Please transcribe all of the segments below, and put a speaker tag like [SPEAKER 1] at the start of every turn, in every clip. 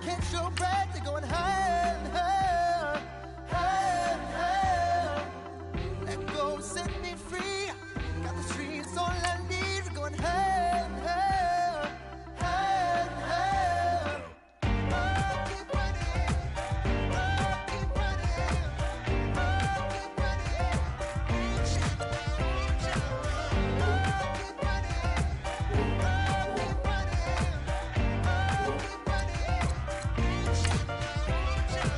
[SPEAKER 1] catch your breath, they're going higher and higher, higher and higher. Let go, set me free. Got the streets, all I need. We're going higher and higher, higher and higher. Oh, keep running. Oh, keep running. Oh, keep running. Reach out, reach out. Oh, keep running. Oh, keep running. Oh, keep running. Reach out, reach out.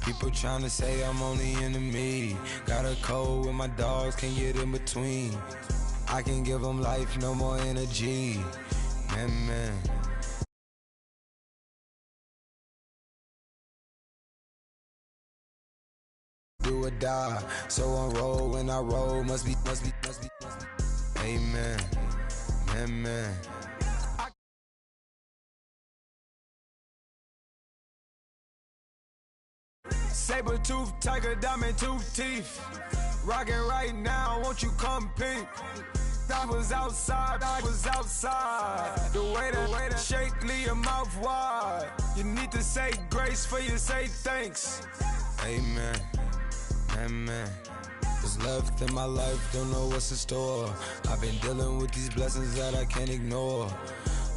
[SPEAKER 2] People tryna say I'm only in the media. Got a cold with my dogs, can't get in between. I can give them life, no more energy. Man. Do or die, so on roll when I roll, must be. Amen, man. Saber-tooth tiger, diamond tooth teeth. Rockin' right now, won't you come peep? I was outside. The way to shake, leave your mouth wide. You need to say grace for you say thanks. Amen, man. What's left in my life, don't know what's in store. I've been dealing with these blessings that I can't ignore.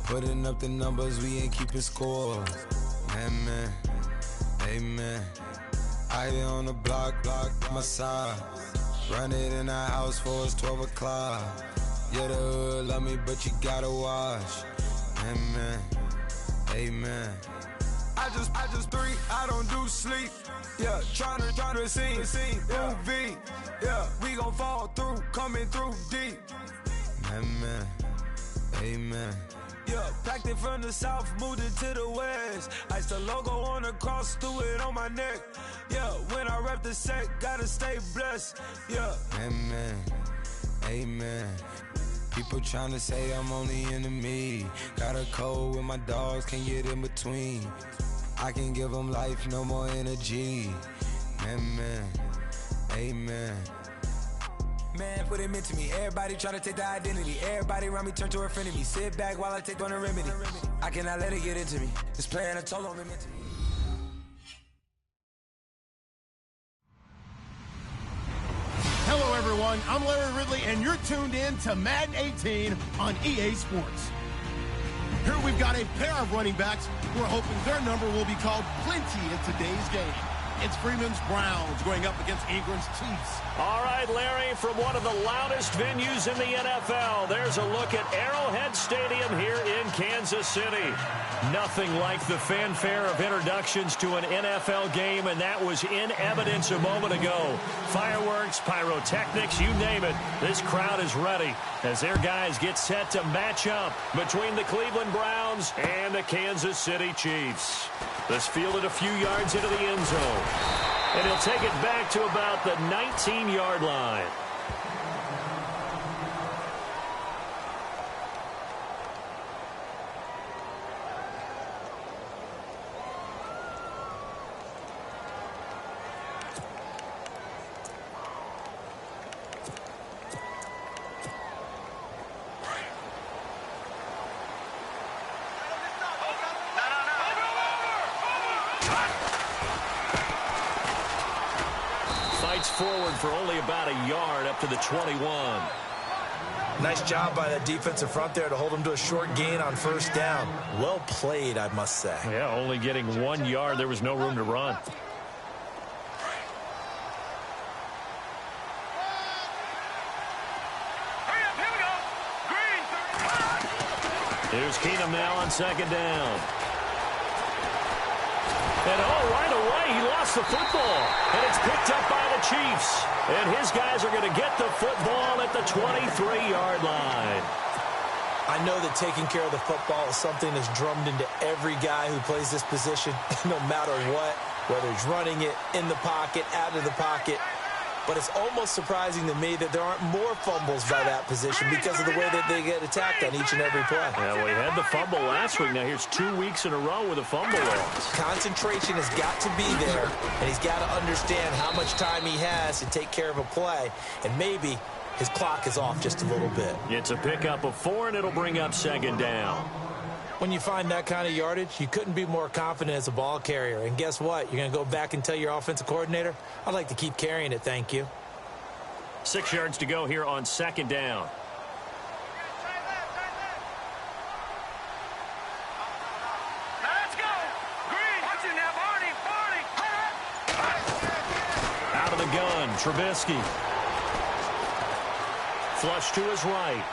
[SPEAKER 2] Putting up the numbers, we ain't keeping score. Man, amen. I be on the block, my side. Run it in the house for it's 12 o'clock. Yeah, the hood love me, but you gotta watch. Amen. I just three, I don't do sleep. Yeah, tryna sing, movie. Yeah, we gon' fall through, coming through deep. Amen. Yeah, packed it from the south, moved it to the west. Iced the logo on the cross, threw it on my neck. Yeah, when I rep the set, gotta stay blessed. Yeah. Amen. People tryna say I'm only in the media. Got a cold with my dogs, can't get in between. I can give them life, no more energy. Amen. Man, what it meant to me. Everybody try to take the identity. Everybody around me turn to a friend of me. Sit back while I take on a remedy. I cannot let it get into me. This playing a toll on me mentally.
[SPEAKER 3] Hello, everyone. I'm Larry Ridley, and you're tuned in to Madden 18 on EA Sports. Here we've got a pair of running backs who are hoping their number will be called plenty in today's game. It's Freeman's Browns going up against Ingram's Chiefs.
[SPEAKER 4] All right, Larry, from one of the loudest venues in the NFL, there's a look at Arrowhead Stadium here in Kansas City. Nothing like the fanfare of introductions to an NFL game, and that was in evidence a moment ago. Fireworks, pyrotechnics, you name it. This crowd is ready as their guys get set to match up between the Cleveland Browns and the Kansas City Chiefs. This fielded a few yards into the end zone. And he'll take it back to about the 19-yard line. Forward for only about a yard up to the 21.
[SPEAKER 5] Nice job by that defensive front there to hold him to a short gain on first down. Well played, I must say.
[SPEAKER 4] Yeah, only getting 1 yard. There was no room to run. Here's Keenum now on second down. And right away, he lost the football. And it's picked up by the Chiefs. And his guys are going to get the football at the 23-yard line.
[SPEAKER 5] I know that taking care of the football is something that's drummed into every guy who plays this position, no matter what, whether he's running it, in the pocket, out of the pocket. But it's almost surprising to me that there aren't more fumbles by that position because of the way that they get attacked on each and every play.
[SPEAKER 4] Yeah, we had the fumble last week. Now here's 2 weeks in a row with a fumble loss.
[SPEAKER 5] Concentration has got to be there, and he's got to understand how much time he has to take care of a play, and maybe his clock is off just a little bit.
[SPEAKER 4] It's a pickup of 4, and it'll bring up 2nd down.
[SPEAKER 5] When you find that kind of yardage, you couldn't be more confident as a ball carrier. And guess what? You're going to go back and tell your offensive coordinator, I'd like to keep carrying it, thank you.
[SPEAKER 4] 6 yards to go here on 2nd down.
[SPEAKER 6] Let's go. Green. Watch it now, Barney.
[SPEAKER 4] Out of the gun, Trubisky. Flush to his right.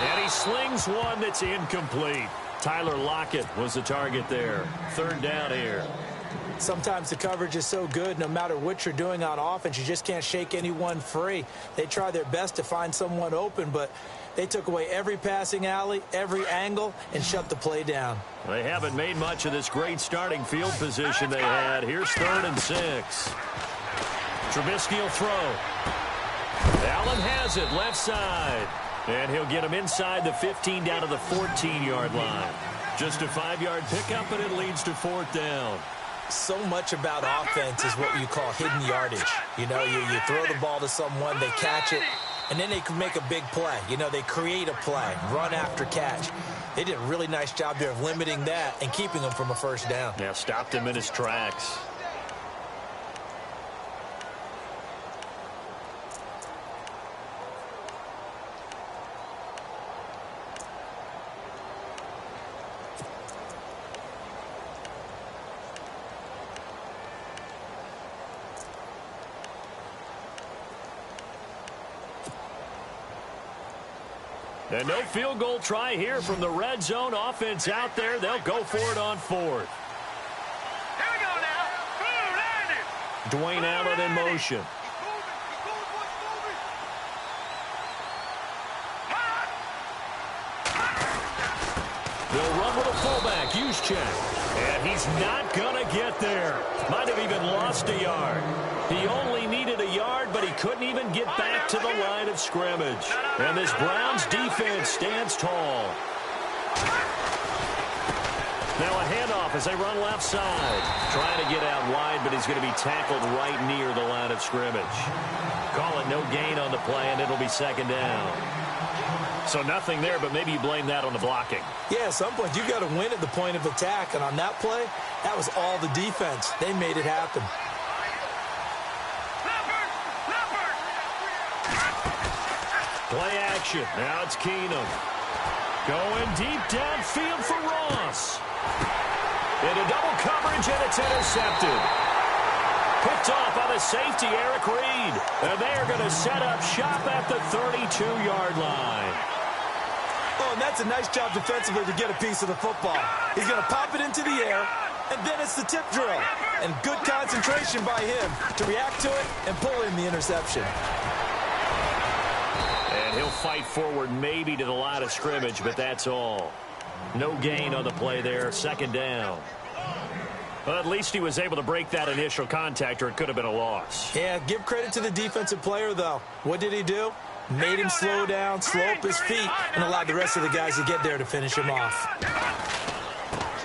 [SPEAKER 4] And he slings one that's incomplete. Tyler Lockett was the target there. 3rd down here.
[SPEAKER 5] Sometimes the coverage is so good, no matter what you're doing on offense, you just can't shake anyone free. They try their best to find someone open, but they took away every passing alley, every angle, and shut the play down.
[SPEAKER 4] They haven't made much of this great starting field position they had. Here's 3rd and 6. Trubisky will throw. Allen has it, left side. And he'll get him inside the 15 down to the 14-yard line. Just a 5-yard pickup, and it leads to 4th down.
[SPEAKER 5] So much about offense is what you call hidden yardage. You know, you throw the ball to someone, they catch it, and then they can make a big play. You know, they create a play, run after catch. They did a really nice job there of limiting that and keeping him from a 1st down.
[SPEAKER 4] Yeah, stopped him in his tracks. And no field goal try here from the red zone offense out there. They'll go for it on 4th.
[SPEAKER 6] Here we go now.
[SPEAKER 4] Dwayne Allen in motion. They'll run with a fullback, Juszczyk. And he's not going to get there. Might have even lost a yard. He only needed a yard, but he couldn't even get back to the line of scrimmage. And this Browns defense stands tall. Now a handoff as they run left side. Trying to get out wide, but he's going to be tackled right near the line of scrimmage. Call it no gain on the play, and it'll be 2nd down. So nothing there, but maybe you blame that on the blocking.
[SPEAKER 5] Yeah, at some point, you got to win at the point of attack. And on that play, that was all the defense. They made it happen.
[SPEAKER 4] Play action. Now it's Keenum. Going deep downfield for Ross. Into double coverage, and it's intercepted. Picked off by the safety, Eric Reed. And they are going to set up shop at the 32-yard line.
[SPEAKER 5] Oh, and that's a nice job defensively to get a piece of the football. He's going to pop it into the air, and then it's the tip drill. And good concentration by him to react to it and pull in the interception.
[SPEAKER 4] And he'll fight forward maybe to the line of scrimmage, but that's all. No gain on the play there, 2nd down. Well, at least he was able to break that initial contact, or it could have been a loss.
[SPEAKER 5] Yeah, give credit to the defensive player, though. What did he do? Made him slow down, slow up his feet, and allowed the rest of the guys to get there to finish him off.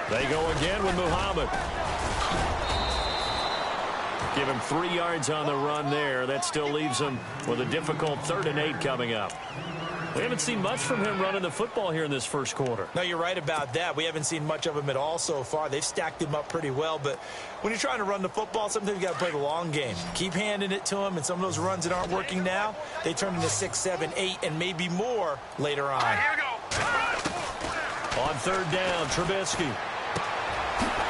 [SPEAKER 4] They go again with Muhammad. Give him 3 yards on the run there. That still leaves him with a difficult 3rd and 8 coming up. We haven't seen much from him running the football here in this first quarter.
[SPEAKER 5] No, you're right about that. We haven't seen much of him at all so far. They've stacked him up pretty well, but when you're trying to run the football, sometimes you got to play the long game. Keep handing it to him, and some of those runs that aren't working now, they turn into 6, 7, 8, and maybe more later on.
[SPEAKER 6] Here we go.
[SPEAKER 4] On 3rd down, Trubisky.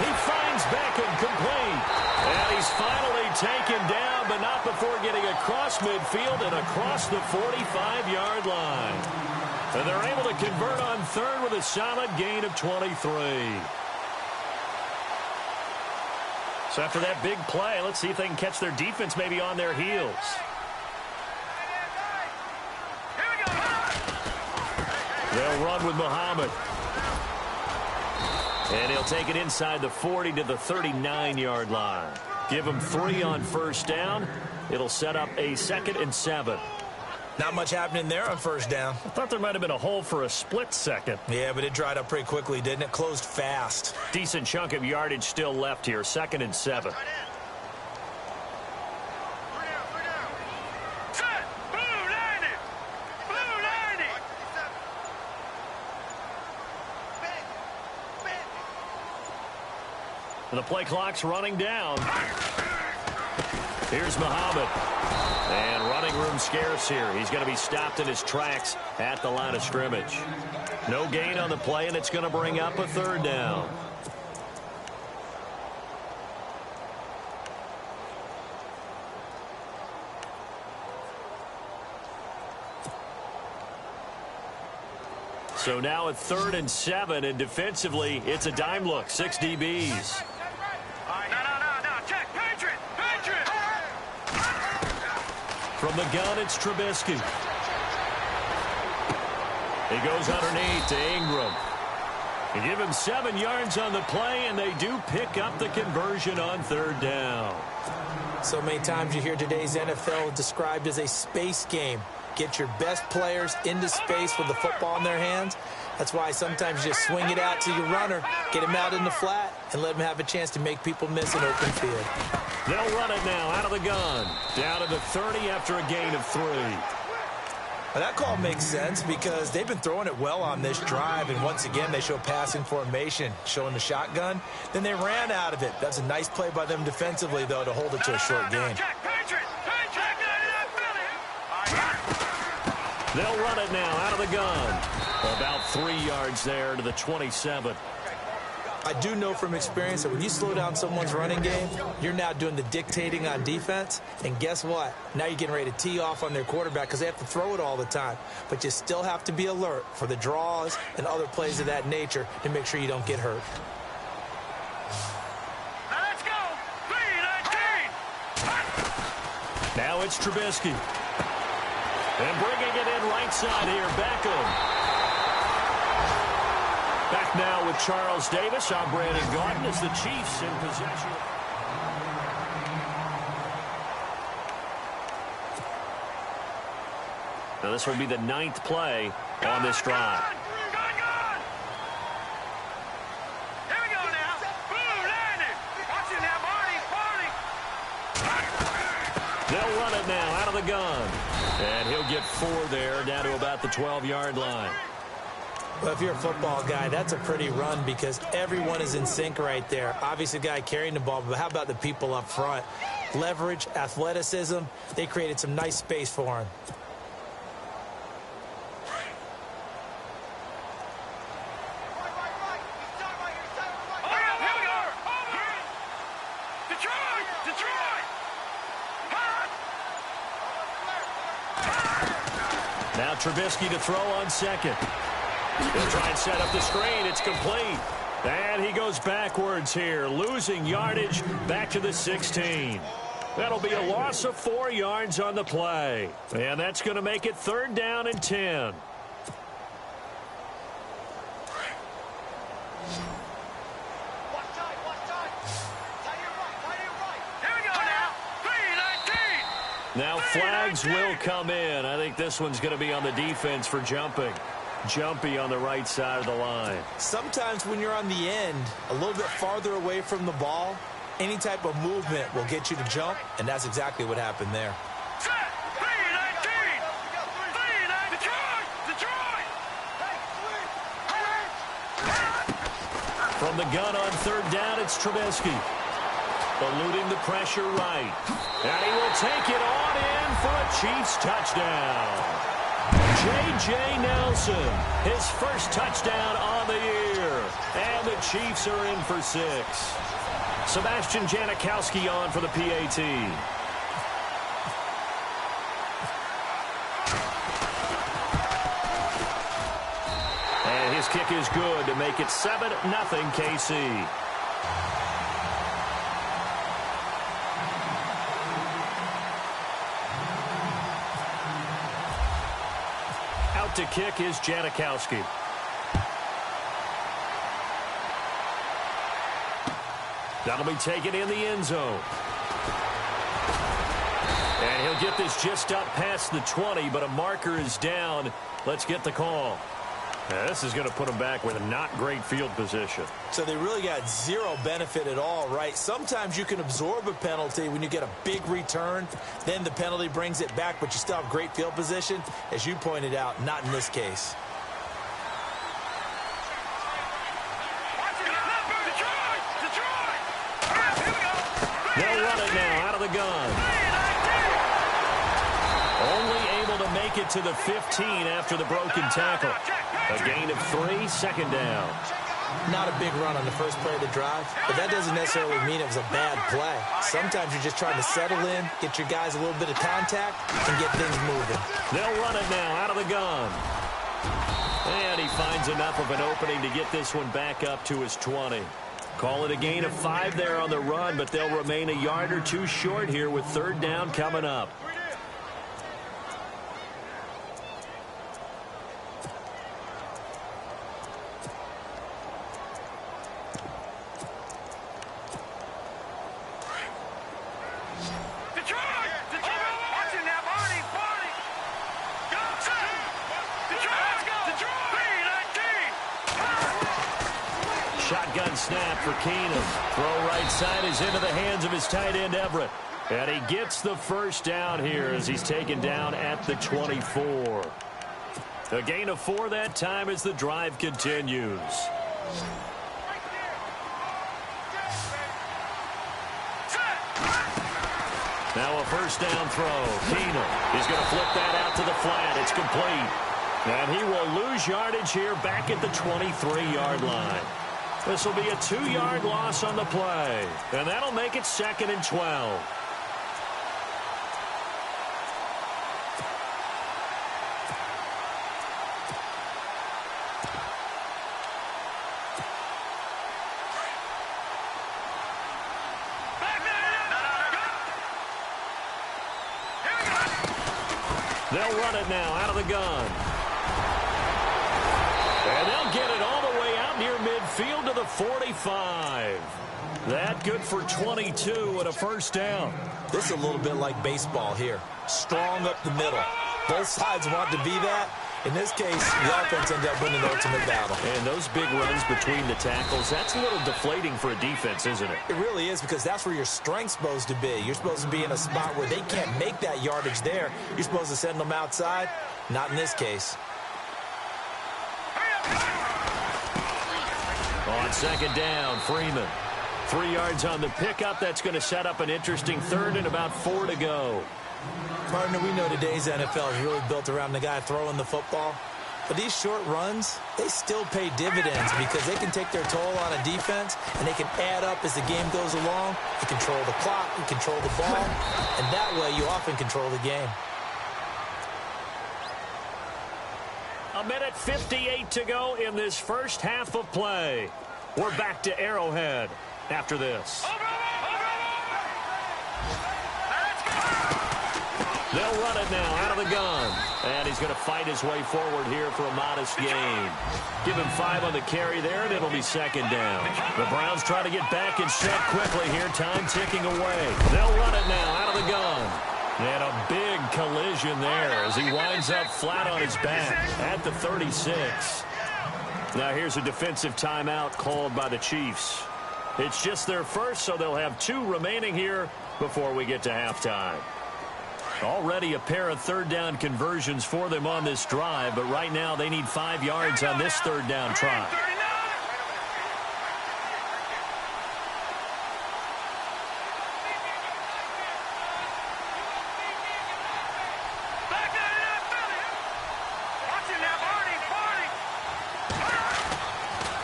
[SPEAKER 4] He finds Beckham complete. And he's finally taken down, but not before getting across midfield and across the 45-yard line. And they're able to convert on 3rd with a solid gain of 23. So after that big play, let's see if they can catch their defense maybe on their heels. They'll run with Muhammad. And he'll take it inside the 40 to the 39-yard line. Give him 3 on first down. It'll set up a 2nd and 7.
[SPEAKER 5] Not much happening there on first down.
[SPEAKER 4] I thought there might have been a hole for a split second.
[SPEAKER 5] Yeah, but it dried up pretty quickly, didn't it? Closed fast.
[SPEAKER 4] Decent chunk of yardage still left here. 2nd and 7. The play clock's running down. Here's Muhammad. And running room scarce here. He's going to be stopped in his tracks at the line of scrimmage. No gain on the play, and it's going to bring up a 3rd down. So now at 3rd and 7, and defensively, it's a dime look. 6 DBs. From the gun, it's Trubisky. He goes underneath to Ingram. They give him 7 yards on the play, and they do pick up the conversion on 3rd down.
[SPEAKER 5] So many times you hear today's NFL described as a space game. Get your best players into space with the football in their hands. That's why sometimes you just swing it out to your runner, get him out in the flat, and let him have a chance to make people miss an open field.
[SPEAKER 4] They'll run it now out of the gun. Down to the 30 after a gain of 3.
[SPEAKER 5] Well, that call makes sense because they've been throwing it well on this drive, and once again they show passing formation, showing the shotgun. Then they ran out of it. That's a nice play by them defensively, though, to hold it to a short gain.
[SPEAKER 4] They'll run it now out of the gun. About 3 yards there to the 27.
[SPEAKER 5] I do know from experience that when you slow down someone's running game, you're now doing the dictating on defense. And guess what? Now you're getting ready to tee off on their quarterback because they have to throw it all the time. But you still have to be alert for the draws and other plays of that nature to make sure you don't get hurt.
[SPEAKER 6] Let's go. 3-19.
[SPEAKER 4] Now it's Trubisky. And bringing it in right side here, Beckham. Back now with Charles Davis. I'm Brandon Gaudin as the Chiefs in possession. Now this will be the 9th play on this drive.
[SPEAKER 6] Here we go now. Boom, landed. Watch it now, Marty.
[SPEAKER 4] They'll run it now out of the gun. And he'll get 4 there, down to about the 12-yard line.
[SPEAKER 5] Well, if you're a football guy, that's a pretty run because everyone is in sync right there. Obviously, the guy carrying the ball, but how about the people up front? Leverage, athleticism, they created some nice space for him.
[SPEAKER 4] Now Trubisky to throw on 2nd. He'll try and set up the screen. It's complete. And he goes backwards here, losing yardage back to the 16. That'll be a loss of 4 yards on the play. And that's going to make it 3rd down and 10. Now flags will come in. I think this one's going to be on the defense for jumping. Jumpy on the right side of the line.
[SPEAKER 5] Sometimes when you're on the end, a little bit farther away from the ball, any type of movement will get you to jump, and that's exactly what happened there.
[SPEAKER 4] From the gun on 3rd down, it's Trubisky. Eluding the pressure right. And he will take it on in for a Chiefs touchdown. J.J. Nelson, his first touchdown on the year. And the Chiefs are in for 6. Sebastian Janikowski on for the PAT. And his kick is good to make it 7-0 KC. Out to kick is Janikowski. That'll be taken in the end zone. And he'll get this just up past the 20, but a marker is down. Let's get the call. Now, this is going to put them back with a not great field position.
[SPEAKER 5] So they really got zero benefit at all, right? Sometimes you can absorb a penalty when you get a big return. Then the penalty brings it back, but you still have great field position. As you pointed out, not in this case.
[SPEAKER 4] They'll run it now out of the gun. Only able to make it to the 15 after the broken tackle. A gain of 3, second down.
[SPEAKER 5] Not a big run on the first play of the drive, but that doesn't necessarily mean it was a bad play. Sometimes you're just trying to settle in, get your guys a little bit of contact, and get things moving.
[SPEAKER 4] They'll run it now out of the gun. And he finds enough of an opening to get this one back up to his 20. Call it a gain of 5 there on the run, but they'll remain a yard or two short here with third down coming up. Shotgun snap for Keenum. Throw right side is into the hands of his tight end, Everett. And he gets the first down here as he's taken down at the 24. A gain of 4 that time as the drive continues. Now a first down throw. Keenum. He's going to flip that out to the flat. It's complete. And he will lose yardage here back at the 23-yard line. This will be a 2-yard loss on the play. And that'll make it 2nd and 12. They'll run it now out of the gun. And they'll get it all the way out near midfield to the 45. That good for 22 and a first down.
[SPEAKER 5] This is a little bit like baseball here. Strong up the middle. Both sides want to be that. In this case, the offense ended up winning the ultimate battle.
[SPEAKER 4] And those big runs between the tackles, that's a little deflating for a defense, isn't it?
[SPEAKER 5] It really is, because that's where your strength's supposed to be. You're supposed to be in a spot where they can't make that yardage there. You're supposed to send them outside. Not in this case.
[SPEAKER 4] On second down, Freeman. 3 yards on the pickup. That's going to set up an interesting third and about 4 to go.
[SPEAKER 5] Partner, we know today's NFL is really built around the guy throwing the football. But these short runs, they still pay dividends because they can take their toll on a defense, and they can add up as the game goes along. You control the clock, you control the ball, and that way you often control the game.
[SPEAKER 4] A minute 58 to go in this first half of play. We're back to Arrowhead after this. They'll run it now out of the gun. And he's going to fight his way forward here for a modest gain. Give him 5 on the carry there, and it'll be second down. The Browns try to get back and set quickly here. Time ticking away. They'll run it now out of the gun. And a big collision there as he winds up flat on his back at the 36. Now here's a defensive timeout called by the Chiefs. It's just their first, so they'll have 2 remaining here before we get to halftime. Already a pair of third down conversions for them on this drive, but right now they need 5 yards on this third down try.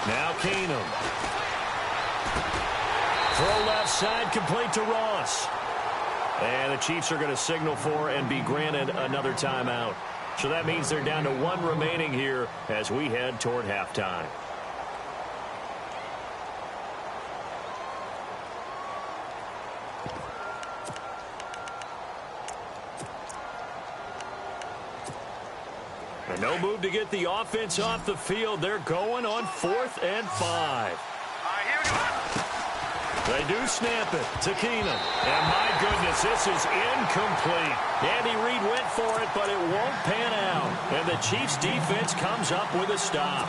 [SPEAKER 4] Now Keenum. Throw left side, complete to Ross. And the Chiefs are going to signal for and be granted another timeout. So that means they're down to 1 remaining here as we head toward halftime. A No move to get the offense off the field. They're going on 4th and 5.
[SPEAKER 6] All right, here we go.
[SPEAKER 4] They do snap it to Keenum. And my goodness, this is incomplete. Andy Reid went for it, but it won't pan out. And the Chiefs defense comes up with a stop.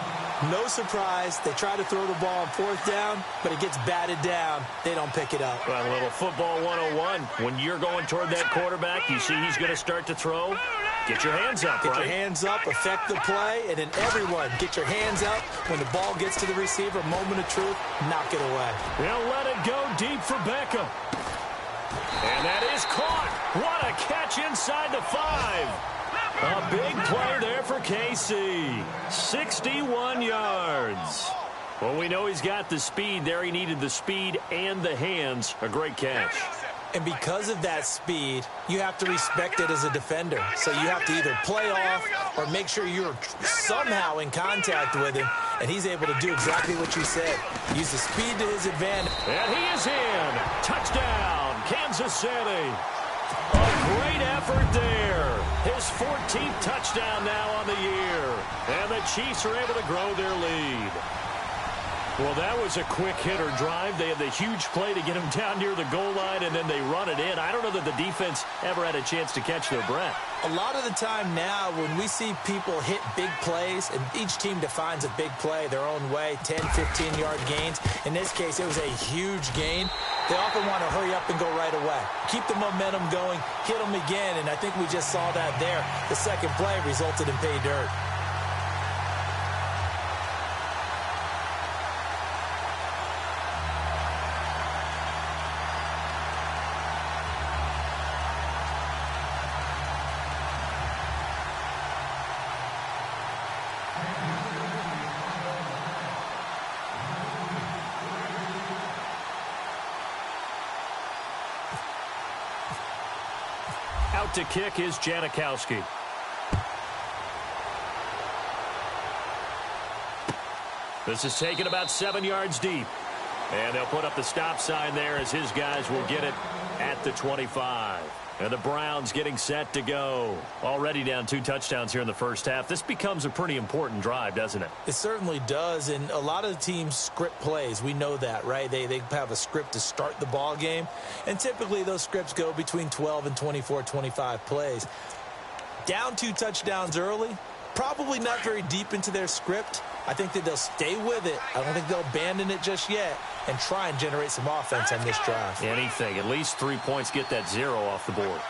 [SPEAKER 5] No surprise. They try to throw the ball on 4th down, but it gets batted down. They don't pick it up.
[SPEAKER 4] Well, a little football 101. When you're going toward that quarterback, you see he's going to start to throw. Get your hands up,
[SPEAKER 5] Get
[SPEAKER 4] right?
[SPEAKER 5] your hands up, affect the play, and then everyone get your hands up. When the ball gets to the receiver, moment of truth, knock it away.
[SPEAKER 4] They'll let it go deep for Beckham. And that is caught. What a catch inside the 5. A big play there for KC. 61 yards. Well, we know he's got the speed there. He needed the speed and the hands. A great catch.
[SPEAKER 5] And because of that speed, you have to respect it as a defender. So you have to either play off or make sure you're somehow in contact with him. And he's able to do exactly what you said. Use the speed to his advantage.
[SPEAKER 4] And he is in. Touchdown, Kansas City. A great effort there. His 14th touchdown now on the year. And the Chiefs are able to grow their lead. Well, that was a quick hitter drive. They had the huge play to get him down near the goal line, and then they run it in. I don't know that the defense ever had a chance to catch their breath.
[SPEAKER 5] A lot of the time now, when we see people hit big plays, and each team defines a big play their own way, 10, 15-yard gains. In this case, it was a huge gain. They often want to hurry up and go right away. Keep the momentum going, hit them again, and I think we just saw that there. The second play resulted in pay dirt.
[SPEAKER 4] Out to kick is Janikowski. This is taken about 7 yards deep. And they'll put up the stop sign there as his guys will get it at the 25. And the Browns getting set to go. Already down 2 touchdowns here in the first half. This becomes a pretty important drive, doesn't it?
[SPEAKER 5] It certainly does, and a lot of teams script plays. We know that, right? They have a script to start the ball game, and typically those scripts go between 12 and 24, 25 plays. Down 2 touchdowns early, probably not very deep into their script. I think that they'll stay with it. I don't think they'll abandon it just yet and try and generate some offense on this drive.
[SPEAKER 4] Anything. At least 3 points, get that 0 off the board.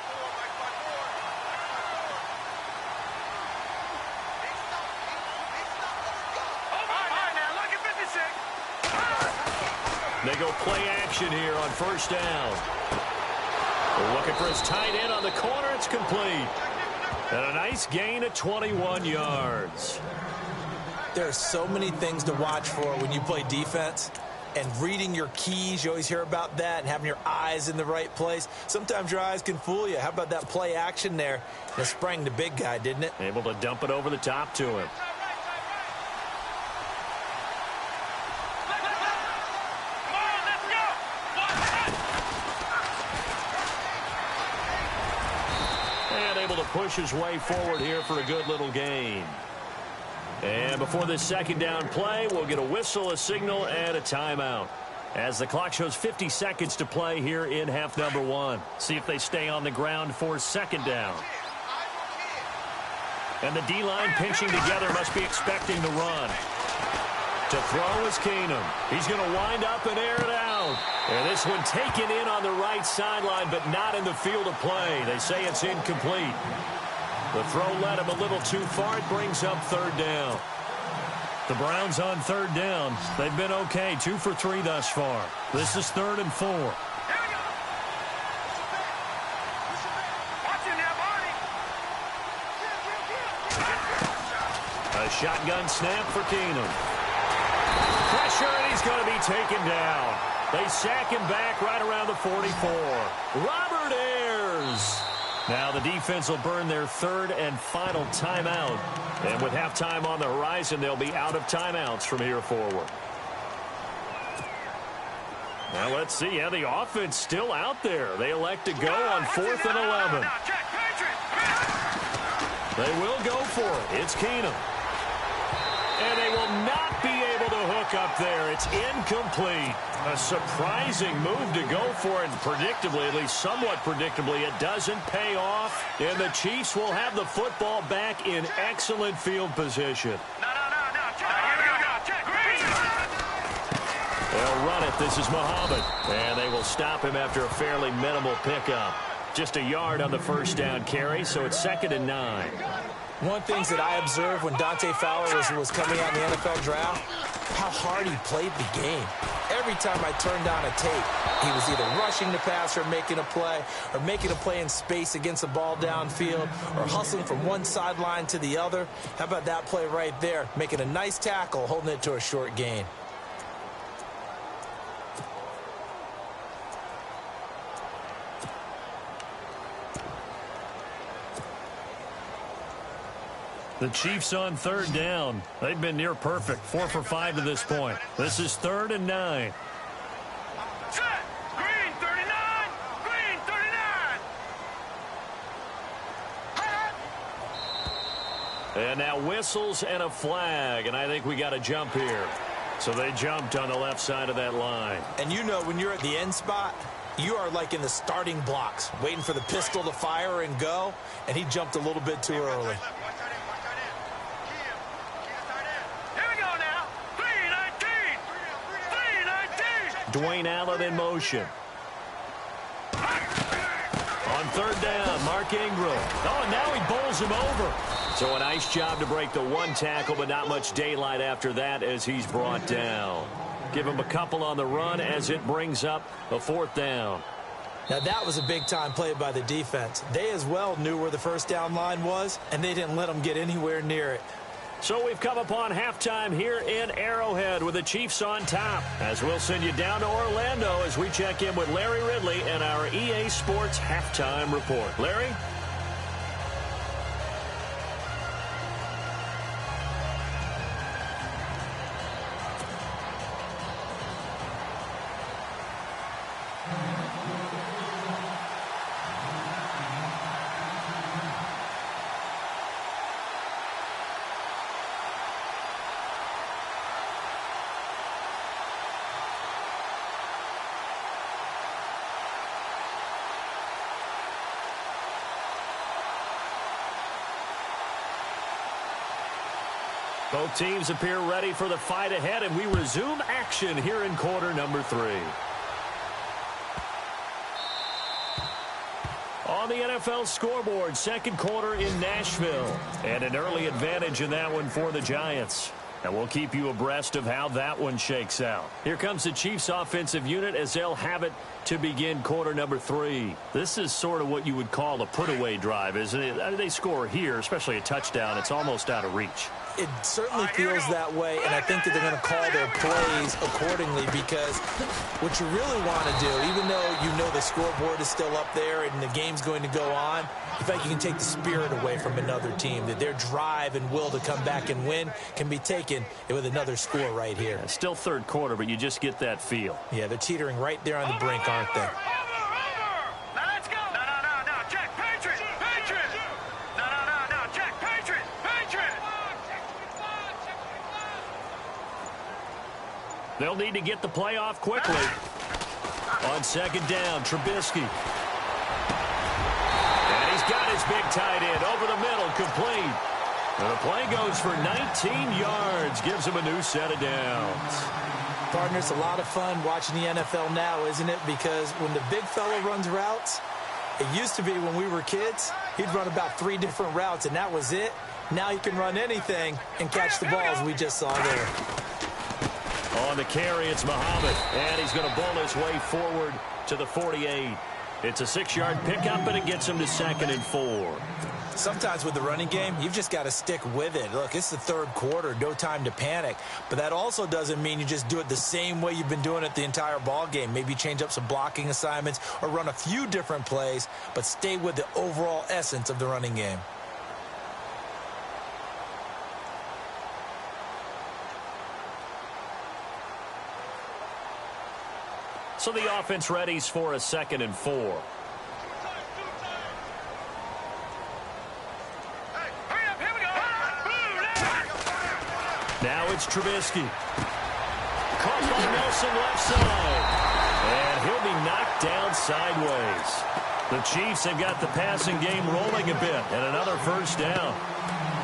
[SPEAKER 4] They go play action here on first down. They're looking for his tight end on the corner. It's complete. And a nice gain of 21 yards.
[SPEAKER 5] There are so many things to watch for when you play defense. And reading your keys, you always hear about that, and having your eyes in the right place. Sometimes your eyes can fool you. How about that play action there? And it sprang the big guy, didn't it?
[SPEAKER 4] Able to dump it over the top to him. And able to push his way forward here for a good little gain. And before this second down play, we'll get a whistle, a signal, and a timeout. As the clock shows 50 seconds to play here in half number 1. See if they stay on the ground for second down. And the D-line pinching together, must be expecting the run. To throw is Keenum. He's going to wind up and air it out. And this one taken in on the right sideline, but not in the field of play. They say it's incomplete. The throw led him a little too far. It brings up third down. The Browns on third down. They've been okay. 2 for 3 thus far. This is 3rd and 4. A shotgun snap for Keenum. Pressure, and he's going to be taken down. They sack him back right around the 44. Robert Ayers. Now the defense will burn their 3rd and final timeout. And with halftime on the horizon, they'll be out of timeouts from here forward. Now let's see how the offense still out there. They elect to go on 4th and 11. They will go for it. It's Keenum. And they will not be able to hook up there. It's incomplete. A surprising move to go for it. And predictably, at least somewhat predictably, it doesn't pay off. And the Chiefs will have the football back in excellent field position. They'll run it. This is Muhammad. And they will stop him after a fairly minimal pickup. Just a yard on the first down carry, so it's 2nd and 9.
[SPEAKER 5] One thing that I observed when Dante Fowler was coming out in the NFL draft, how hard he played the game. Every time I turned on a tape, he was either rushing the passer, making a play in space against the ball downfield, or hustling from one sideline to the other. How about that play right there? Making a nice tackle, holding it to a short gain.
[SPEAKER 4] The Chiefs on 3rd down. They've been near perfect. 4 for 5 to this point. This is 3rd and 9.
[SPEAKER 6] Set. Green 39. Green 39.
[SPEAKER 4] And now whistles and a flag. And I think we got a jump here. So they jumped on the left side of that line.
[SPEAKER 5] And you know when you're at the end spot, you are like in the starting blocks, waiting for the pistol to fire and go. And he jumped a little bit too early.
[SPEAKER 4] Dwayne Allen in motion. On 3rd down, Mark Ingram. Oh, and now he bowls him over. So a nice job to break the one tackle, but not much daylight after that as he's brought down. Give him a couple on the run as it brings up a 4th down.
[SPEAKER 5] Now that was a big-time play by the defense. They as well knew where the first down line was, and they didn't let them get anywhere near it.
[SPEAKER 4] So we've come upon halftime here in Arrowhead with the Chiefs on top. As we'll send you down to Orlando as we check in with Larry Ridley and our EA Sports Halftime Report. Larry? Both teams appear ready for the fight ahead, and we resume action here in quarter number 3. On the NFL scoreboard, 2nd quarter in Nashville, and an early advantage in that one for the Giants. And we'll keep you abreast of how that one shakes out. Here comes the Chiefs offensive unit as they'll have it to begin quarter number 3. This is sort of what you would call a put-away drive, isn't it? They score here, especially a touchdown. It's almost out of reach.
[SPEAKER 5] It certainly feels that way, and I think that they're going to call their plays accordingly because what you really want to do, even though you know the scoreboard is still up there and the game's going to go on, in fact, you can take the spirit away from another team, that their drive and will to come back and win can be taken with another score right here.
[SPEAKER 4] Yeah, still 3rd quarter, but you just get that feel.
[SPEAKER 5] Yeah, they're teetering right there on the brink, aren't they?
[SPEAKER 4] They'll need to get the play off quickly. On 2nd down, Trubisky. And he's got his big tight end over the middle, complete. And the play goes for 19 yards, gives him a new set of downs.
[SPEAKER 5] Partner, it's a lot of fun watching the NFL now, isn't it? Because when the big fella runs routes, it used to be when we were kids, he'd run about 3 different routes, and that was it. Now he can run anything and catch the balls we just saw there.
[SPEAKER 4] On the carry, it's Muhammad, and he's going to bowl his way forward to the 48. It's a 6-yard pickup, and it gets him to 2nd and 4.
[SPEAKER 5] Sometimes with the running game, you've just got to stick with it. Look, it's the 3rd quarter, no time to panic. But that also doesn't mean you just do it the same way you've been doing it the entire ball game. Maybe change up some blocking assignments or run a few different plays, but stay with the overall essence of the running game.
[SPEAKER 4] So the offense readies for a 2nd and 4. Now it's Trubisky. Caught by Nelson left side. And he'll be knocked down sideways. The Chiefs have got the passing game rolling a bit. And another first down.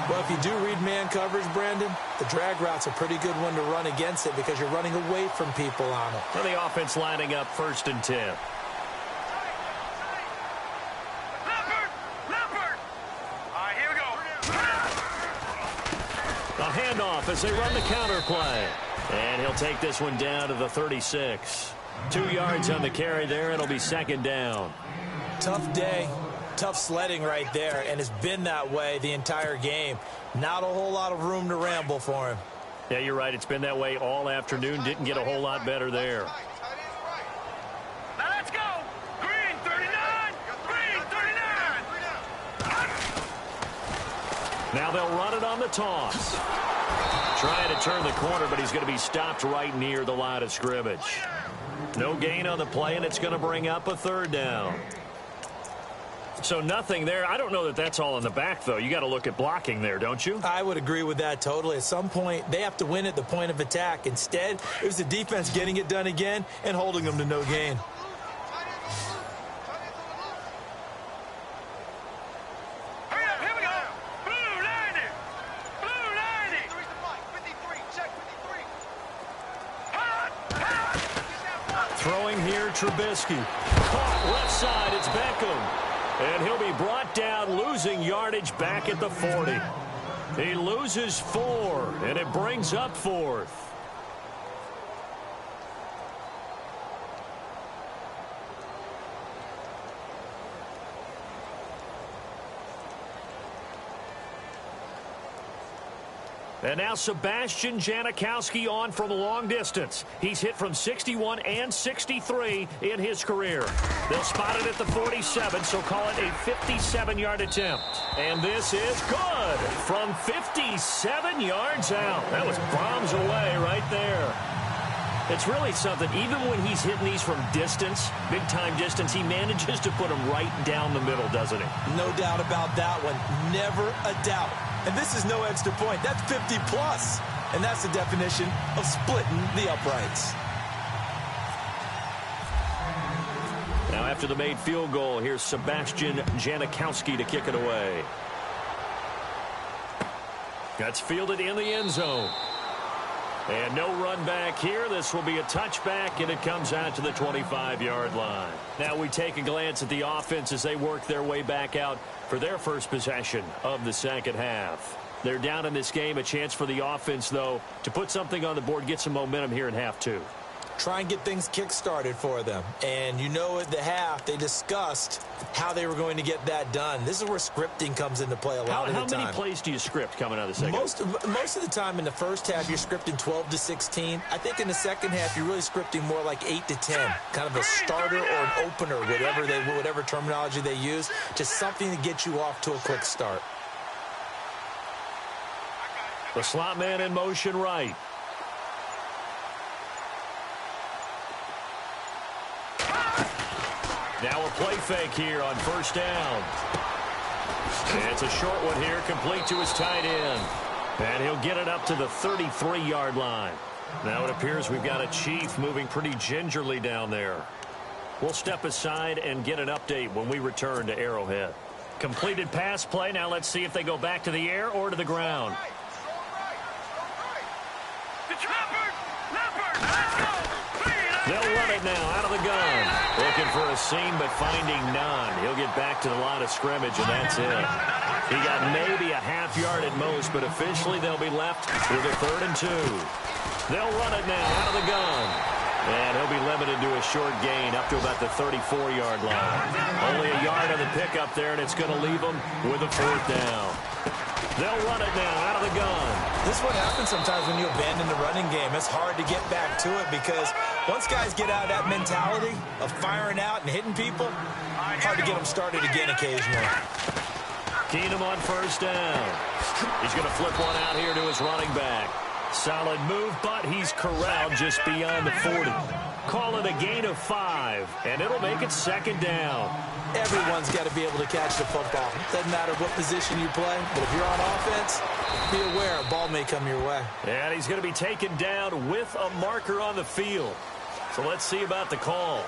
[SPEAKER 5] Well, if you do read man coverage, Brandon, the drag route's a pretty good one to run against it because you're running away from people on it.
[SPEAKER 4] So the offense lining up 1st and 10. A handoff as they run the counter play. And he'll take this one down to the 36. 2 yards on the carry there. It'll be 2nd down.
[SPEAKER 5] Tough day. Tough sledding right there, and it's been that way the entire game. Not a whole lot of room to ramble for him.
[SPEAKER 4] Yeah, you're right. It's been that way all afternoon. Didn't get a whole lot better there.
[SPEAKER 6] Now let's go. Green 39. Green 39.
[SPEAKER 4] Now they'll run it on the toss. Trying to turn the corner, but he's going to be stopped right near the line of scrimmage. No gain on the play, and it's going to bring up a 3rd down. So nothing there. I don't know that that's all in the back, though. You got to look at blocking there, don't you?
[SPEAKER 5] I would agree with that totally. At some point, they have to win at the point of attack. Instead, it was the defense getting it done again and holding them to no gain.
[SPEAKER 6] Hurry up, here we go. Blue 90. Blue 90. 53, check 53.
[SPEAKER 4] Throwing here, Trubisky. Caught left side, it's Beckham. And he'll be brought down, losing yardage back at the 40. He loses 4, and it brings up 4th. And now Sebastian Janikowski on from a long distance. He's hit from 61 and 63 in his career. They'll spot it at the 47, so call it a 57-yard attempt. And this is good from 57 yards out. That was bombs away right there. It's really something. Even when he's hitting these from distance, big-time distance, he manages to put them right down the middle, doesn't he?
[SPEAKER 5] No doubt about that one. Never a doubt. And this is no extra point. That's 50-plus. And that's the definition of splitting the uprights.
[SPEAKER 4] Now after the made field goal, here's Sebastian Janikowski to kick it away. That's fielded in the end zone. And no run back here. This will be a touchback, and it comes out to the 25-yard line. Now we take a glance at the offense as they work their way back out for their first possession of the second half. They're down in this game. A chance for the offense, though, to put something on the board, get some momentum here in half 2.
[SPEAKER 5] Try and get things kick-started for them. And you know at the half, they discussed how they were going to get that done. This is where scripting comes into play a lot of the time.
[SPEAKER 4] How many plays do you script coming out of the second?
[SPEAKER 5] Most of the time in the first half, you're scripting 12 to 16. I think in the second half, you're really scripting more like 8 to 10. Kind of a starter or an opener, whatever terminology they use. Just something to get you off to a quick start.
[SPEAKER 4] The slot man in motion right. Now a play fake here on first down. And it's a short one here, complete to his tight end. And he'll get it up to the 33-yard line. Now it appears we've got a Chief moving pretty gingerly down there. We'll step aside and get an update when we return to Arrowhead. Completed pass play. Now let's see if they go back to the air or to the ground. They'll run it now out of the gun. Looking for a seam, but finding none. He'll get back to the line of scrimmage, and that's it. He got maybe a half yard at most, but officially they'll be left with a 3rd and 2. They'll run it now out of the gun. And he'll be limited to a short gain up to about the 34-yard line. Only a yard on the pickup there, and it's going to leave them with a 4th down. They'll run it now out of the gun.
[SPEAKER 5] This is what happens sometimes when you abandon the running game. It's hard to get back to it because once guys get out of that mentality of firing out and hitting people, hard to get them started again occasionally.
[SPEAKER 4] Keenum on first down. He's going to flip one out here to his running back. Solid move, but he's corralled just beyond the 40. Call it a gain of 5, and it'll make it second down.
[SPEAKER 5] Everyone's got to be able to catch the football. Doesn't matter what position you play, but if you're on offense, be aware a ball may come your way.
[SPEAKER 4] And he's going to be taken down with a marker on the field. So let's see about the call.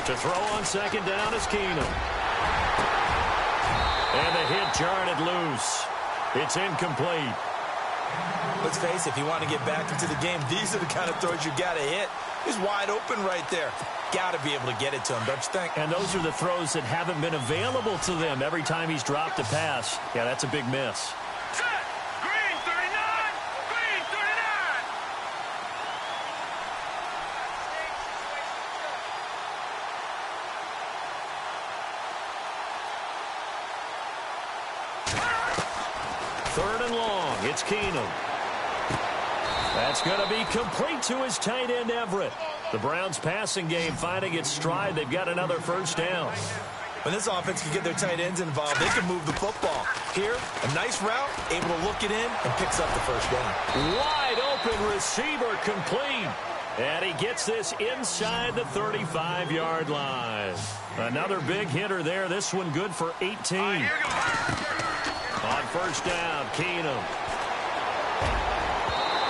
[SPEAKER 4] To throw on second down is Keenum. And the hit jarred loose. It's incomplete.
[SPEAKER 5] Let's face it, if you want to get back into the game, these are the kind of throws you got to hit. He's wide open right there. Got to be able to get it to him, don't you think?
[SPEAKER 4] And those are the throws that haven't been available to them every time he's dropped a pass. Yeah, that's a big miss.
[SPEAKER 6] Set. Green 39. Green 39.
[SPEAKER 4] Third and long. It's Keenum. That's going to be complete to his tight end, Everett. The Browns' passing game finding its stride. They've got another first down.
[SPEAKER 5] When this offense can get their tight ends involved, they can move the football. Here, a nice route, able to look it in, and picks up the first down.
[SPEAKER 4] Wide open receiver complete. And he gets this inside the 35-yard line. Another big hitter there. This one good for 18. On first down, Keenum.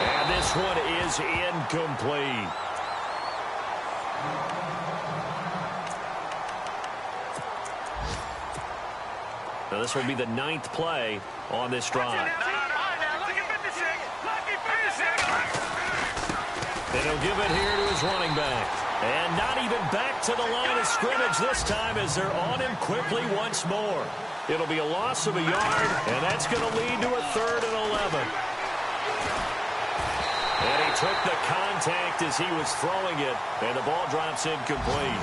[SPEAKER 4] And this one is incomplete. Now this will be the 9th play on this drive. And he'll give it here to his running back. And not even back to the line of scrimmage this time as they're on him quickly once more. It'll be a loss of a yard, and that's going to lead to a 3rd and 11. And he took the contact as he was throwing it, and the ball drops incomplete.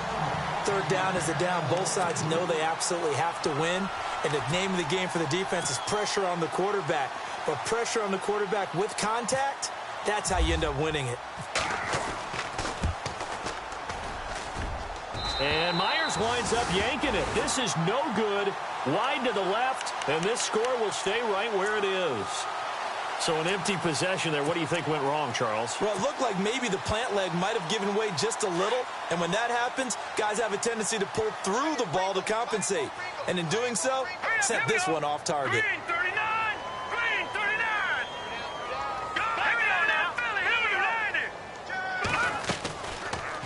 [SPEAKER 5] Third down is a down. Both sides know they absolutely have to win. And the name of the game for the defense is pressure on the quarterback. But pressure on the quarterback with contact, that's how you end up winning it.
[SPEAKER 4] And Myers winds up yanking it. This is no good. Wide to the left, and this score will stay right where it is. So an empty possession there. What do you think went wrong, Charles?
[SPEAKER 5] Well, it looked like maybe the plant leg might have given way just a little. And when that happens, guys have a tendency to pull through the ball to compensate. And in doing so, sent this one off target.
[SPEAKER 6] Green 39. Green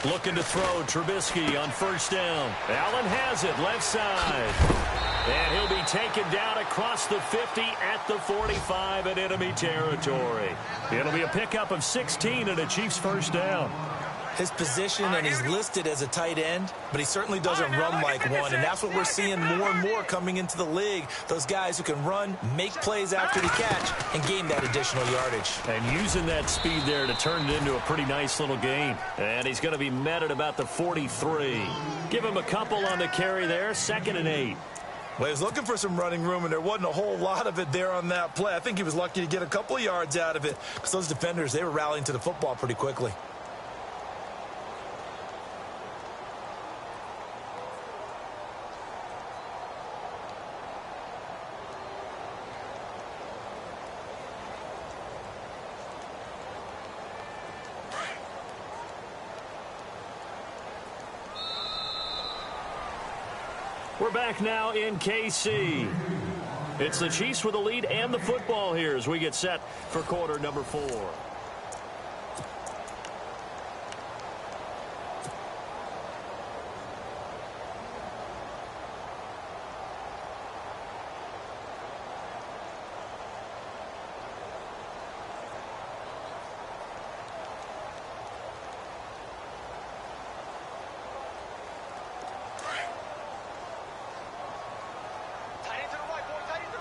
[SPEAKER 6] 39.
[SPEAKER 4] Looking to throw, Trubisky on first down. Allen has it, left side. And he'll be taken down across the 50 at the 45 in enemy territory. It'll be a pickup of 16 and a Chiefs first down.
[SPEAKER 5] His position, and he's listed as a tight end, but he certainly doesn't run like one, and that's what we're seeing more and more coming into the league. Those guys who can run, make plays after the catch, and gain that additional yardage.
[SPEAKER 4] And using that speed there to turn it into a pretty nice little gain. And he's going to be met at about the 43. Give him a couple on the carry there, 2nd and 8.
[SPEAKER 5] Well, he was looking for some running room, and there wasn't a whole lot of it there on that play. I think he was lucky to get a couple of yards out of it because those defenders, they were rallying to the football pretty quickly.
[SPEAKER 4] We're back now in KC. It's the Chiefs with the lead and the football here as we get set for quarter number 4.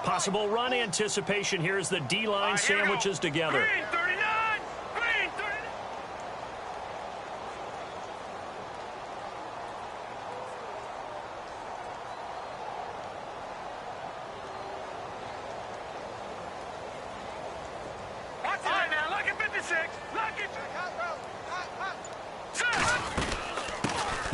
[SPEAKER 4] Possible run anticipation here as the D-line sandwiches together.
[SPEAKER 6] Green 39. Green 39.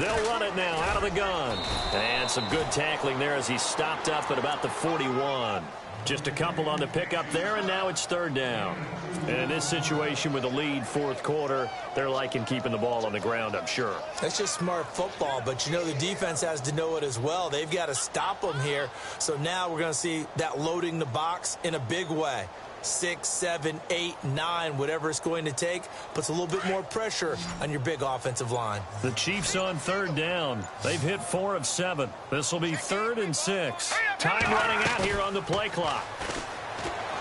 [SPEAKER 4] They'll run it now out of the gun. And some good tackling there as he stopped up at about the 41. Just a couple on the pickup there, and now it's third down. And in this situation with the lead fourth quarter, they're liking keeping the ball on the ground, I'm sure.
[SPEAKER 5] That's just smart football, but you know the defense has to know it as well. They've got to stop them here. So now we're going to see that loading the box in a big way. 6, 7, 8, 9, whatever it's going to take, puts a little bit more pressure on your big offensive line.
[SPEAKER 4] The Chiefs on third down. They've hit 4 of 7. This will be 3rd and 6. Time running out here on the play clock.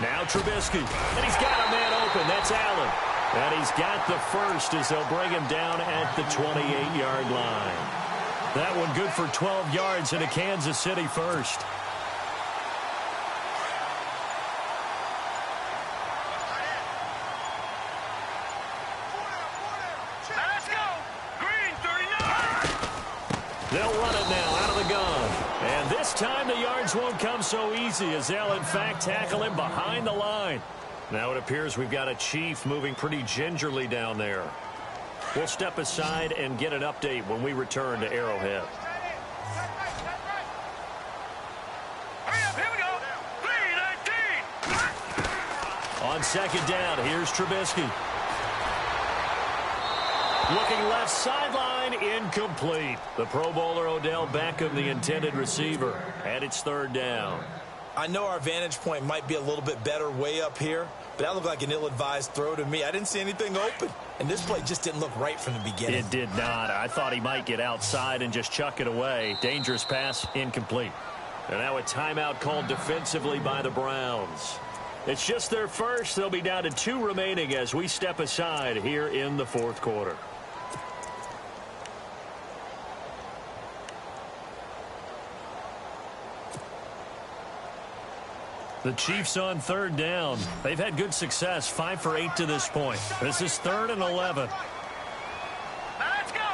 [SPEAKER 4] Now Trubisky, and he's got a man open. That's Allen. And he's got the first as they'll bring him down at the 28-yard line. That one good for 12 yards into Kansas City first. They'll run it now out of the gun. And this time the yards won't come so easy as they'll, in fact, tackle him behind the line. Now it appears we've got a Chief moving pretty gingerly down there. We'll step aside and get an update when we return to Arrowhead.
[SPEAKER 6] Here we go. 3-19.
[SPEAKER 4] On second down, here's Trubisky. Looking left sideline, incomplete. The Pro Bowler Odell Beckham, the intended receiver, and it's third down.
[SPEAKER 5] I know our vantage point might be a little bit better way up here, but that looked like an ill-advised throw to me. I didn't see anything open, and this play just didn't look right from the beginning.
[SPEAKER 4] It did not. I thought he might get outside and just chuck it away. Dangerous pass, incomplete. And now a timeout called defensively by the Browns. It's just their first. They'll be down to 2 remaining as we step aside here in the fourth quarter. The Chiefs on third down. They've had good success, 5 for 8 to this point. This is 3rd and 11.
[SPEAKER 6] Let's go.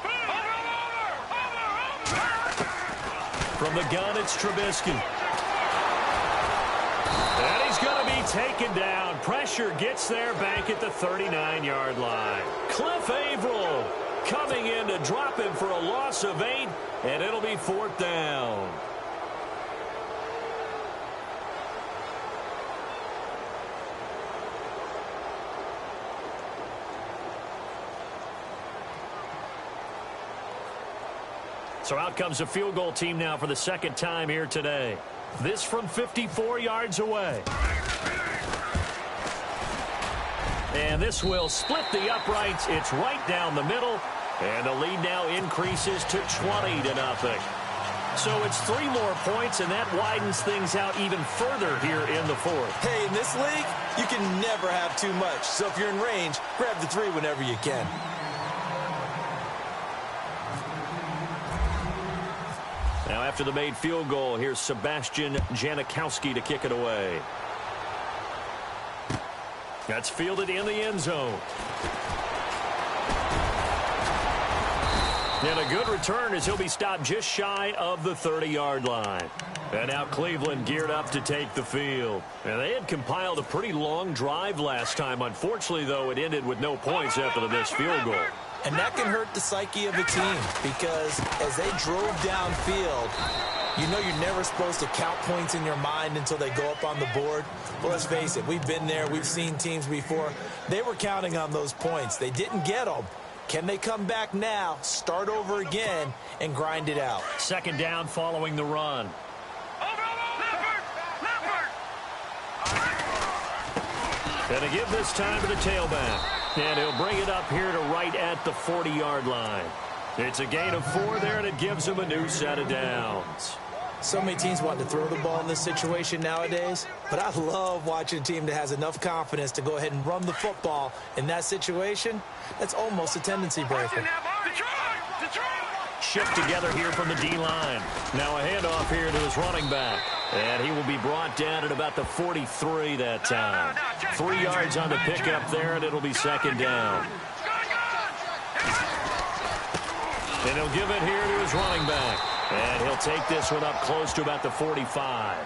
[SPEAKER 6] Over.
[SPEAKER 4] From the gun, it's Trubisky. And he's going to be taken down. Pressure gets there back at the 39-yard line. Cliff Averill coming in to drop him for a loss of 8, and it'll be 4th down. So out comes a field goal team now for the second time here today. This from 54 yards away. And this will split the uprights. It's right down the middle. And the lead now increases to 20-0. So it's 3 more points, and that widens things out even further here in the fourth.
[SPEAKER 5] Hey, in this league, you can never have too much. So if you're in range, grab the 3 whenever you can.
[SPEAKER 4] Now after the made field goal, here's Sebastian Janikowski to kick it away. That's fielded in the end zone. And a good return as he'll be stopped just shy of the 30-yard line. And now Cleveland geared up to take the field. And they had compiled a pretty long drive last time. Unfortunately, though, it ended with no points after the missed field goal.
[SPEAKER 5] And that can hurt the psyche of a team because as they drove downfield, you know you're never supposed to count points in your mind until they go up on the board. Well, let's face it, we've been there. We've seen teams before. They were counting on those points. They didn't get them. Can they come back now, start over again, and grind it out?
[SPEAKER 4] Second down following the run. And a give this time to the tailback. And he'll bring it up here to right at the 40-yard line. It's a gain of 4 there, and it gives him a new set of downs.
[SPEAKER 5] So many teams want to throw the ball in this situation nowadays, but I love watching a team that has enough confidence to go ahead and run the football. In that situation, that's almost a tendency breaker.
[SPEAKER 4] Shift together here from the D-line. Now a handoff here to his running back. And he will be brought down at about the 43 that time. 3 yards on the pickup there, and it'll be second down. And he'll give it here to his running back. And he'll take this one up close to about the 45.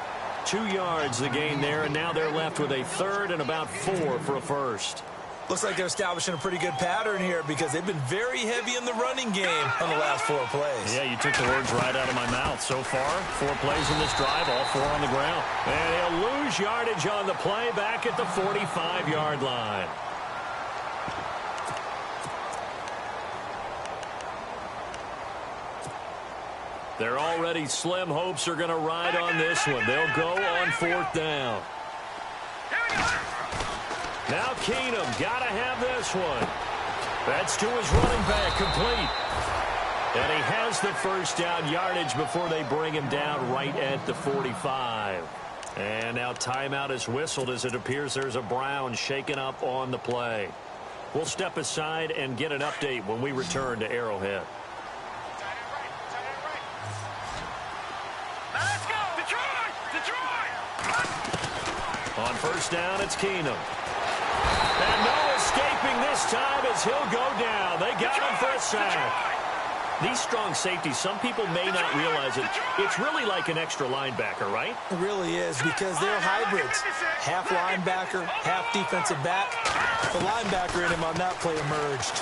[SPEAKER 4] 2 yards the gain there, and now they're left with a 3rd and about 4 for a first.
[SPEAKER 5] Looks like they're establishing a pretty good pattern here because they've been very heavy in the running game on the last 4 plays.
[SPEAKER 4] Yeah, you took the words right out of my mouth. So far, 4 plays in this drive, all 4 on the ground. And he'll lose yardage on the play back at the 45-yard line. Their already slim hopes are going to ride on this one. They'll go on 4th down. Now Keenum, got to have this one. That's to his running back, complete. And he has the first down yardage before they bring him down right at the 45. And now timeout is whistled as it appears there's a Brown shaken up on the play. We'll step aside and get an update when we return to Arrowhead.
[SPEAKER 6] Let's go! Detroit! Detroit!
[SPEAKER 4] On first down, it's Keenum. And no escaping this time as he'll go down. They got him for a sack. These strong safeties, some people may not realize it. It's really like an extra linebacker, right?
[SPEAKER 5] It really is because they're hybrids. Half linebacker, half defensive back. The linebacker in him on that play emerged.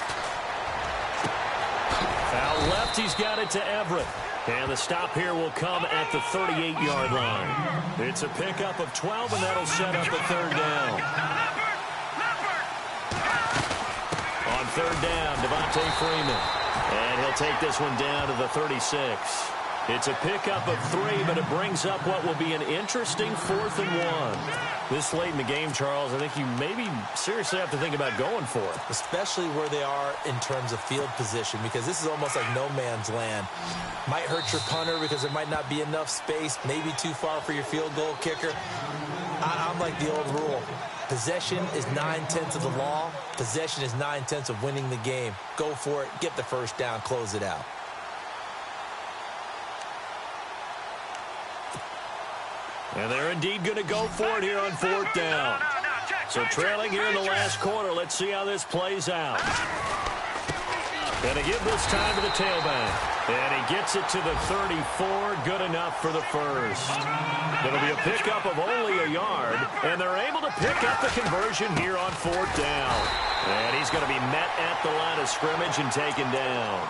[SPEAKER 4] Out left, he's got it to Everett. And the stop here will come at the 38-yard line. It's a pickup of 12, and that'll set up a 3rd down. On 3rd down, Devontae Freeman. And he'll take this one down to the 36. It's a pickup of 3, but it brings up what will be an interesting 4th and 1. This late in the game, Charles, I think you maybe seriously have to think about going for it.
[SPEAKER 5] Especially where they are in terms of field position, because this is almost like no man's land. Might hurt your punter because there might not be enough space, maybe too far for your field goal kicker. I'm like the old rule. Possession is 9/10 of the law. Possession is 9/10 of winning the game. Go for it. Get the first down. Close it out.
[SPEAKER 4] And they're indeed going to go for it here on 4th down. So trailing here in the last quarter. Let's see how this plays out. And they give this time to the tailback. And he gets it to the 34. Good enough for the first. It'll be a pickup of only a yard. And they're able to pick up the conversion here on 4th down. And he's going to be met at the line of scrimmage and taken down.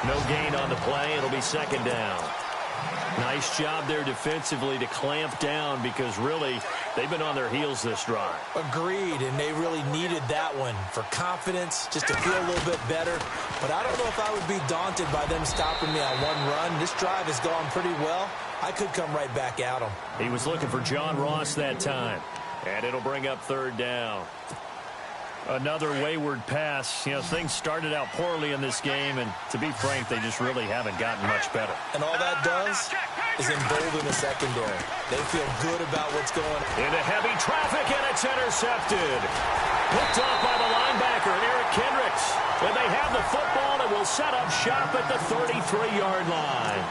[SPEAKER 4] No gain on the play. It'll be 2nd down. Nice job there defensively to clamp down because really they've been on their heels this drive.
[SPEAKER 5] Agreed, and they really needed that one for confidence, just to feel a little bit better. But I don't know if I would be daunted by them stopping me on one run. This drive has gone pretty well. I could come right back at them.
[SPEAKER 4] He was looking for John Ross that time, and it'll bring up 3rd down. Another wayward pass. You know, things started out poorly in this game, and to be frank, they just really haven't gotten much better.
[SPEAKER 5] And all that does is embolden the secondary. They feel good about what's going on.
[SPEAKER 4] Into heavy traffic, and it's intercepted. Picked off by the linebacker, Eric Kendricks. And they have the football and will set up shop at the 33-yard line.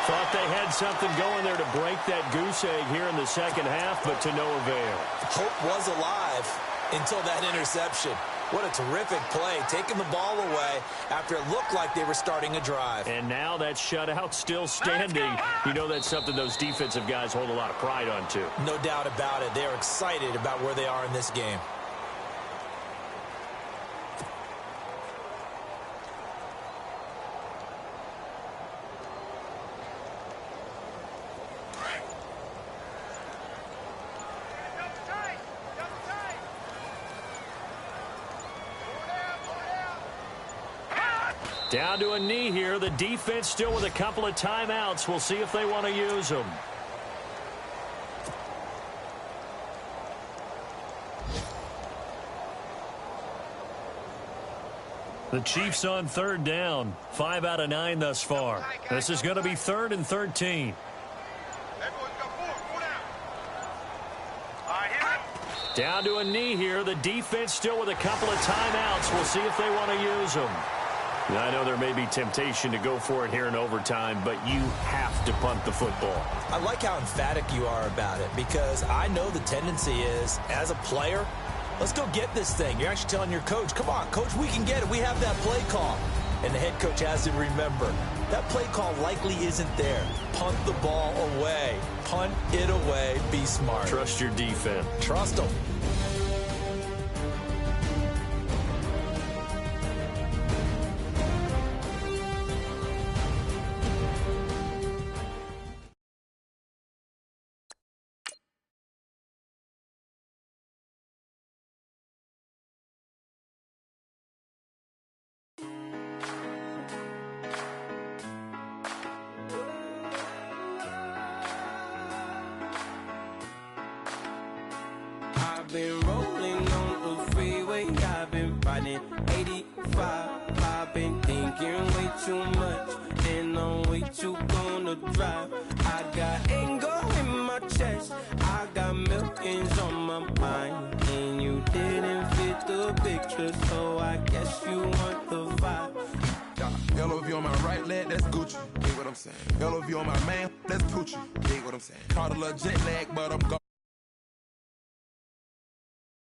[SPEAKER 4] Thought they had something going there to break that goose egg here in the second half, but to no avail.
[SPEAKER 5] Hope was alive until that interception. What a terrific play, taking the ball away after it looked like they were starting a drive.
[SPEAKER 4] And now that shutout still standing. You know that's something those defensive guys hold a lot of pride on, too.
[SPEAKER 5] No doubt about it. They're excited about where they are in this game.
[SPEAKER 4] Down to a knee here. The defense still with a couple of timeouts. We'll see if they want to use them. The Chiefs on 3rd down. 5 out of 9 thus far. This is going to be 3rd and 13. Down to a knee here. The defense still with a couple of timeouts. We'll see if they want to use them. I know there may be temptation to go for it here in overtime, but you have to punt the football.
[SPEAKER 5] I like how emphatic you are about it because I know the tendency is, as a player, let's go get this thing. You're actually telling your coach, come on, coach, we can get it. We have that play call. And the head coach has to remember, that play call likely isn't there. Punt the ball away. Punt it away. Be smart.
[SPEAKER 4] Trust your defense.
[SPEAKER 5] Trust them.
[SPEAKER 7] I've been rolling on the freeway, I've been riding 85. I've been thinking way too much, and I'm way too gonna drive. I got anger in my chest, I got millions on my mind, and you didn't fit the picture, so I guess you want the vibe.
[SPEAKER 8] Yellow if you on my right leg, that's Gucci. Dig what I'm saying. Yellow if you on my man, that's Poochie. Dig what I'm saying. Caught a little jet lag, but I'm gone.